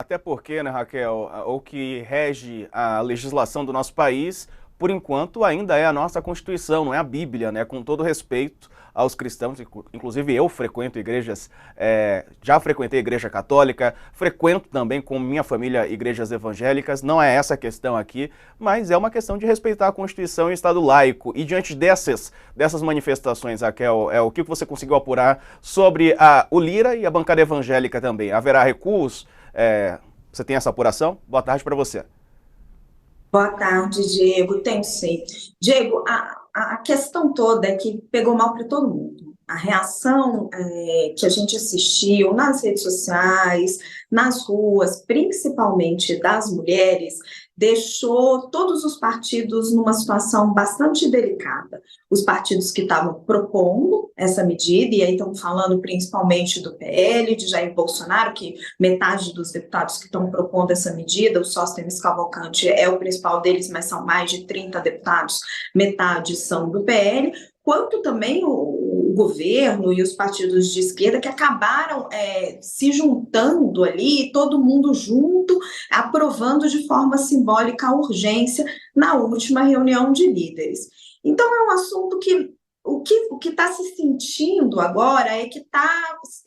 Até porque, né, Raquel, o que rege a legislação do nosso país, por enquanto, ainda é a nossa Constituição, não é a Bíblia, né? Com todo respeito aos cristãos, inclusive eu frequento igrejas, já frequentei a igreja católica, frequento também com minha família igrejas evangélicas, não é essa a questão aqui, mas é uma questão de respeitar a Constituição e o Estado laico. E diante dessas manifestações, Raquel, o que você conseguiu apurar sobre o Lira e a bancada evangélica também? Haverá recuos? Você tem essa apuração? Boa tarde para você. Boa tarde, Diego. Tem sim. Diego, a questão toda é que pegou mal para todo mundo. A reação que a gente assistiu nas redes sociais, nas ruas, principalmente das mulheres, deixou todos os partidos numa situação bastante delicada. Os partidos que estavam propondo essa medida, e aí estão falando principalmente do PL, de Jair Bolsonaro, que metade dos deputados que estão propondo essa medida, o Sóstenes Cavalcante é o principal deles, mas são mais de 30 deputados, metade são do PL, quanto também o governo e os partidos de esquerda que acabaram se juntando ali, todo mundo junto, aprovando de forma simbólica a urgência na última reunião de líderes. Então, é um assunto que o que está se sentindo agora é que está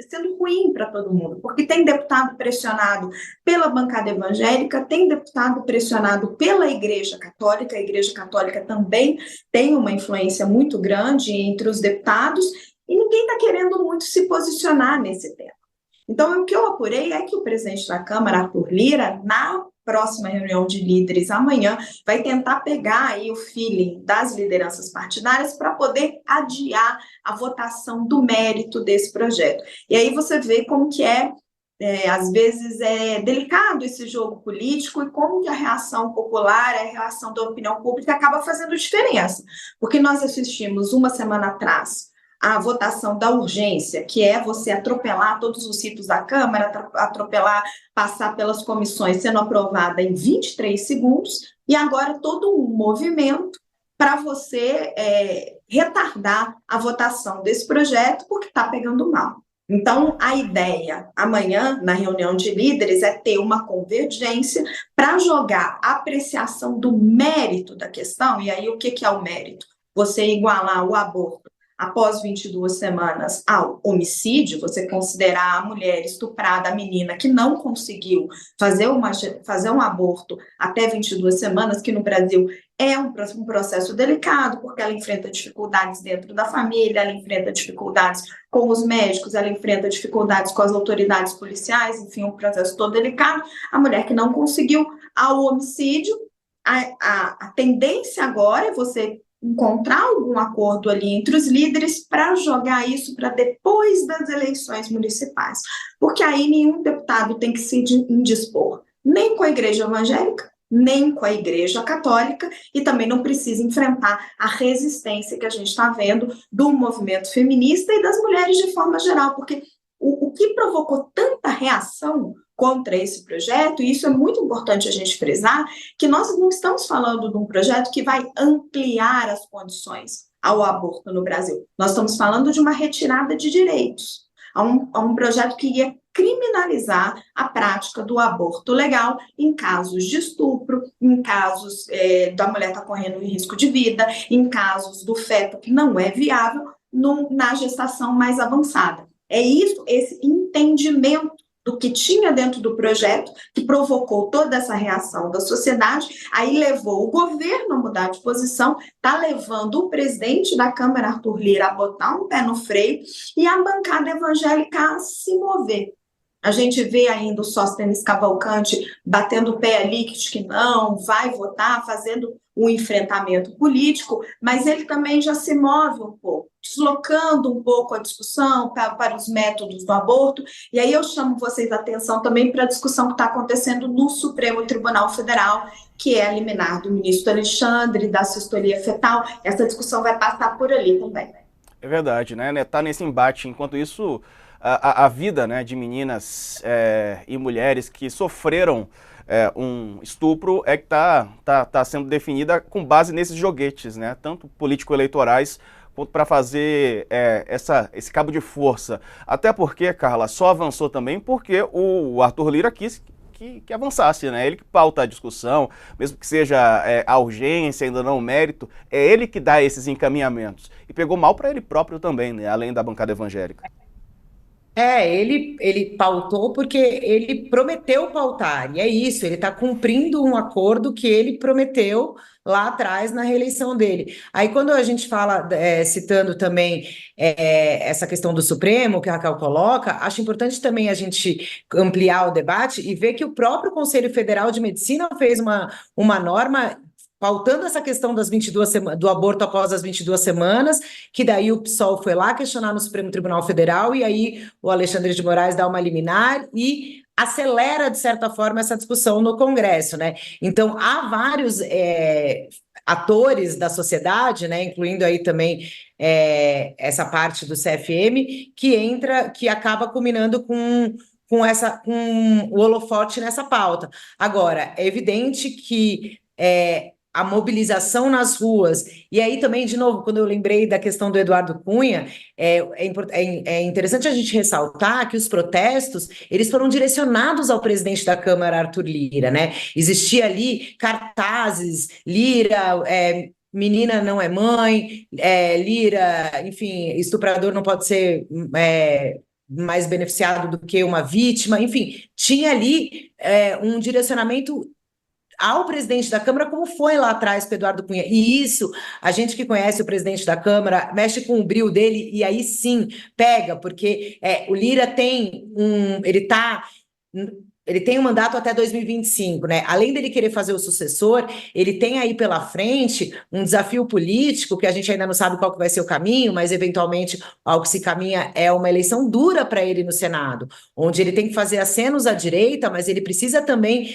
sendo ruim para todo mundo, porque tem deputado pressionado pela bancada evangélica, tem deputado pressionado pela Igreja Católica, a Igreja Católica também tem uma influência muito grande entre os deputados, e ninguém está querendo muito se posicionar nesse tema. Então, o que eu apurei é que o presidente da Câmara, Arthur Lira, na próxima reunião de líderes amanhã, vai tentar pegar aí o feeling das lideranças partidárias para poder adiar a votação do mérito desse projeto. E aí você vê como que às vezes é delicado esse jogo político e como que a reação popular, a reação da opinião pública acaba fazendo diferença. Porque nós assistimos uma semana atrás a votação da urgência, que é você atropelar todos os ritos da Câmara, atropelar, passar pelas comissões sendo aprovada em 23 segundos, e agora todo um movimento para você retardar a votação desse projeto porque está pegando mal. Então, a ideia amanhã, na reunião de líderes, é ter uma convergência para jogar a apreciação do mérito da questão. E aí, o que é o mérito? Você igualar o aborto após 22 semanas ao homicídio, você considerar a mulher estuprada, a menina que não conseguiu fazer um aborto até 22 semanas, que no Brasil é um processo delicado, porque ela enfrenta dificuldades dentro da família, ela enfrenta dificuldades com os médicos, ela enfrenta dificuldades com as autoridades policiais, enfim, um processo todo delicado. A mulher que não conseguiu ao homicídio, a tendência agora é você encontrar algum acordo ali entre os líderes para jogar isso para depois das eleições municipais, porque aí nenhum deputado tem que se indispor, nem com a igreja evangélica, nem com a igreja católica, e também não precisa enfrentar a resistência que a gente está vendo do movimento feminista e das mulheres de forma geral, porque o que provocou tanta reação contra esse projeto, e isso é muito importante a gente frisar, que nós não estamos falando de um projeto que vai ampliar as condições ao aborto no Brasil. Nós estamos falando de uma retirada de direitos, a um projeto que ia criminalizar a prática do aborto legal em casos de estupro, em casos da mulher estar correndo risco de vida, em casos do feto que não é viável na gestação mais avançada. É isso, esse entendimento do que tinha dentro do projeto, que provocou toda essa reação da sociedade, aí levou o governo a mudar de posição, está levando o presidente da Câmara, Arthur Lira, a botar um pé no freio e a bancada evangélica a se mover. A gente vê ainda o Sóstenes Cavalcante batendo o pé ali, que não, vai votar, fazendo um enfrentamento político, mas ele também já se move um pouco, deslocando um pouco a discussão para os métodos do aborto, e aí eu chamo vocês a atenção também para a discussão que está acontecendo no Supremo Tribunal Federal, que é a liminar do ministro Alexandre, da sistolia fetal. Essa discussão vai passar por ali também. É verdade, né? Tá nesse embate. Enquanto isso, a vida, né, de meninas e mulheres que sofreram um estupro é que tá sendo definida com base nesses joguetes, né? Tanto político-eleitorais quanto para fazer esse cabo de força. Até porque, Carla, só avançou também porque o Arthur Lira quis que avançasse, né? Ele que pauta a discussão, mesmo que seja a urgência, ainda não o mérito, é ele que dá esses encaminhamentos. E pegou mal para ele próprio também, né? Além da bancada evangélica. Ele pautou porque ele prometeu pautar, e é isso, ele está cumprindo um acordo que ele prometeu lá atrás na reeleição dele. Aí, quando a gente fala, citando também essa questão do Supremo, que a Raquel coloca, acho importante também a gente ampliar o debate e ver que o próprio Conselho Federal de Medicina fez uma norma pautando essa questão das 22 do aborto após as 22 semanas, que daí o PSOL foi lá questionar no Supremo Tribunal Federal, e aí o Alexandre de Moraes dá uma liminar e acelera, de certa forma, essa discussão no Congresso, né? Então, há vários atores da sociedade, né, incluindo aí também essa parte do CFM, que acaba culminando com o holofote nessa pauta. Agora, é evidente que a mobilização nas ruas, e aí também, de novo, quando eu lembrei da questão do Eduardo Cunha, é interessante a gente ressaltar que os protestos, eles foram direcionados ao presidente da Câmara, Arthur Lira, né? Existia ali cartazes, Lira, menina não é mãe, Lira, enfim, estuprador não pode ser mais beneficiado do que uma vítima, enfim, tinha ali um direcionamento ao presidente da Câmara, como foi lá atrás com o Eduardo Cunha. E isso, a gente que conhece o presidente da Câmara, mexe com o brio dele, e aí sim, pega, porque o Lira tem ele tem um mandato até 2025, né? Além dele querer fazer o sucessor, ele tem aí pela frente um desafio político que a gente ainda não sabe qual que vai ser o caminho, mas eventualmente ao que se caminha é uma eleição dura para ele no Senado, onde ele tem que fazer acenos à direita, mas ele precisa também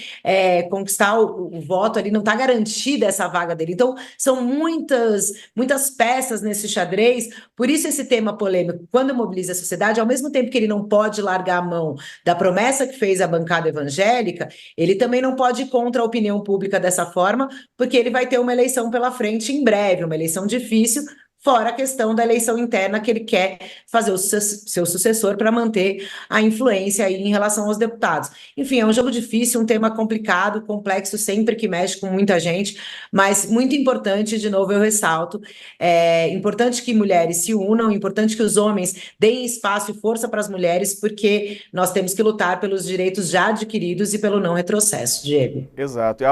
conquistar o voto ali, não está garantida essa vaga dele. Então, são muitas peças nesse xadrez, por isso esse tema polêmico, quando mobiliza a sociedade, ao mesmo tempo que ele não pode largar a mão da promessa que fez a bancada evangélica, ele também não pode ir contra a opinião pública dessa forma, porque ele vai ter uma eleição pela frente em breve, uma eleição difícil, fora a questão da eleição interna que ele quer fazer o seu sucessor para manter a influência aí em relação aos deputados. Enfim, é um jogo difícil, um tema complicado, complexo, sempre que mexe com muita gente, mas muito importante, de novo eu ressalto, é importante que mulheres se unam, importante que os homens deem espaço e força para as mulheres, porque nós temos que lutar pelos direitos já adquiridos e pelo não retrocesso, Diego. Exato.